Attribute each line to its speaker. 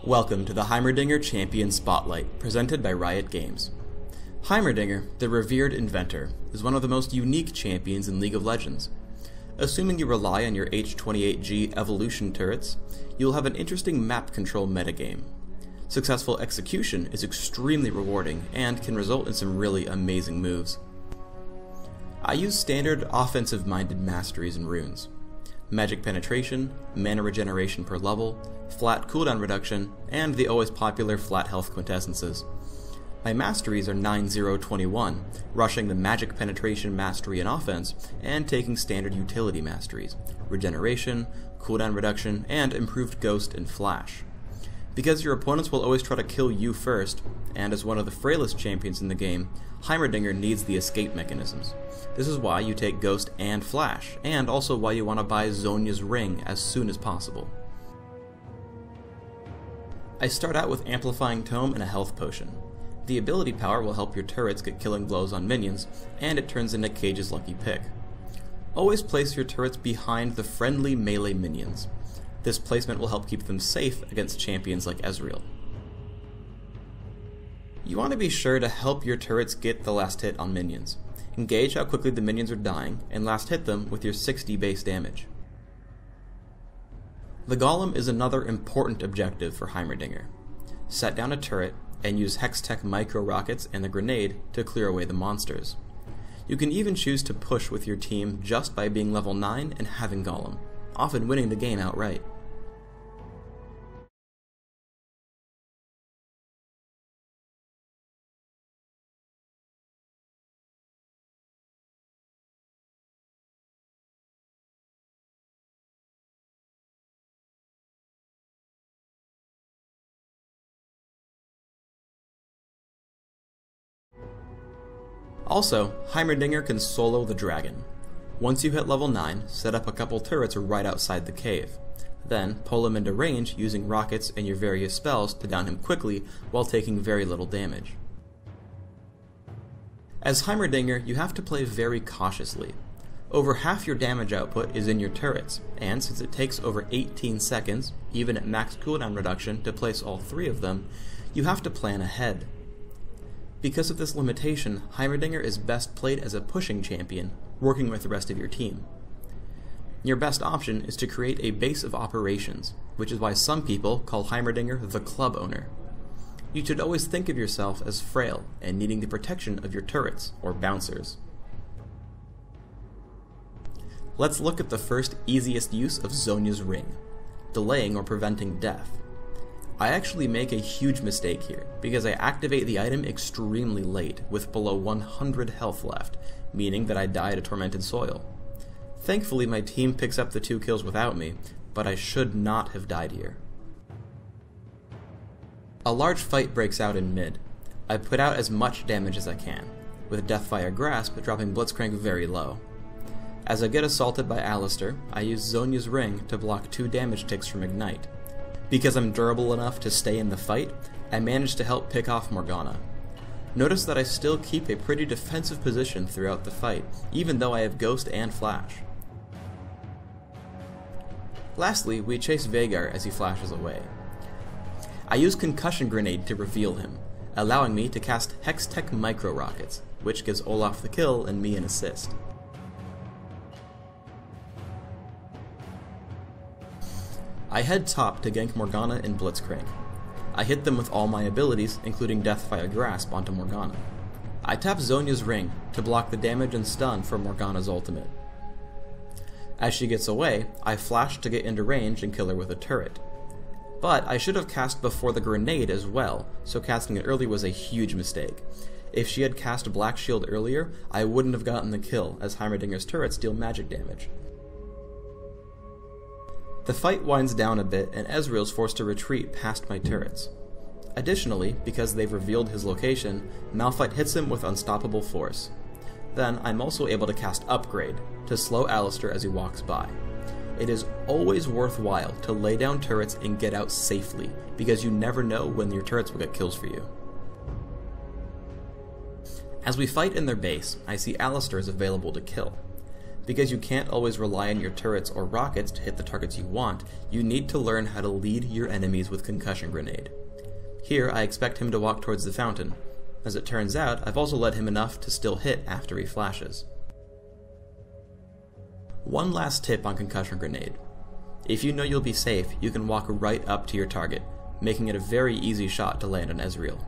Speaker 1: Welcome to the Heimerdinger Champion Spotlight, presented by Riot Games. Heimerdinger, the revered inventor, is one of the most unique champions in League of Legends. Assuming you rely on your H28G evolution turrets, you'll have an interesting map control metagame. Successful execution is extremely rewarding and can result in some really amazing moves. I use standard offensive-minded masteries and runes. Magic penetration, mana regeneration per level, flat cooldown reduction, and the always popular flat health quintessences. My masteries are 9-0-21, rushing the magic penetration mastery in offense, and taking standard utility masteries, regeneration, cooldown reduction, and improved ghost and flash. Because your opponents will always try to kill you first, and as one of the frailest champions in the game, Heimerdinger needs the escape mechanisms. This is why you take Ghost and Flash, and also why you want to buy Zhonya's Ring as soon as possible. I start out with Amplifying Tome and a health potion. The ability power will help your turrets get killing blows on minions, and it turns into Cage's lucky pick. Always place your turrets behind the friendly melee minions. This placement will help keep them safe against champions like Ezreal. You want to be sure to help your turrets get the last hit on minions. Engage how quickly the minions are dying, and last hit them with your 60 base damage. The Golem is another important objective for Heimerdinger. Set down a turret, and use Hextech micro rockets and the grenade to clear away the monsters. You can even choose to push with your team just by being level 9 and having Golem, often winning the game outright. Also, Heimerdinger can solo the dragon. Once you hit level 9, set up a couple turrets right outside the cave. Then, pull him into range using rockets and your various spells to down him quickly while taking very little damage. As Heimerdinger, you have to play very cautiously. Over half your damage output is in your turrets, and since it takes over 18 seconds, even at max cooldown reduction, to place all 3 of them, you have to plan ahead. Because of this limitation, Heimerdinger is best played as a pushing champion, working with the rest of your team. Your best option is to create a base of operations, which is why some people call Heimerdinger the club owner. You should always think of yourself as frail and needing the protection of your turrets, or bouncers. Let's look at the first easiest use of Zhonya's Ring, delaying or preventing death. I actually make a huge mistake here, because I activate the item extremely late, with below 100 health left, meaning that I die to Tormented Soil. Thankfully my team picks up the 2 kills without me, but I should not have died here. A large fight breaks out in mid. I put out as much damage as I can, with Deathfire Grasp dropping Blitzcrank very low. As I get assaulted by Alistar, I use Zhonya's Ring to block 2 damage ticks from Ignite. Because I'm durable enough to stay in the fight, I managed to help pick off Morgana. Notice that I still keep a pretty defensive position throughout the fight, even though I have Ghost and Flash. Lastly, we chase Veigar as he flashes away. I use Concussion Grenade to reveal him, allowing me to cast Hextech Micro Rockets, which gives Olaf the kill and me an assist. I head top to gank Morgana and Blitzcrank. I hit them with all my abilities, including Deathfire Grasp, onto Morgana. I tap Zhonya's Ring to block the damage and stun from Morgana's ultimate. As she gets away, I flash to get into range and kill her with a turret. But I should have cast before the grenade as well, so casting it early was a huge mistake. If she had cast Black Shield earlier, I wouldn't have gotten the kill, as Heimerdinger's turrets deal magic damage. The fight winds down a bit, and Ezreal's forced to retreat past my turrets. Additionally, because they've revealed his location, Malphite hits him with unstoppable force. Then I'm also able to cast Upgrade, to slow Alistar as he walks by. It is always worthwhile to lay down turrets and get out safely, because you never know when your turrets will get kills for you. As we fight in their base, I see Alistar is available to kill. Because you can't always rely on your turrets or rockets to hit the targets you want, you need to learn how to lead your enemies with Concussion Grenade. Here, I expect him to walk towards the fountain. As it turns out, I've also led him enough to still hit after he flashes. One last tip on Concussion Grenade. If you know you'll be safe, you can walk right up to your target, making it a very easy shot to land on Ezreal.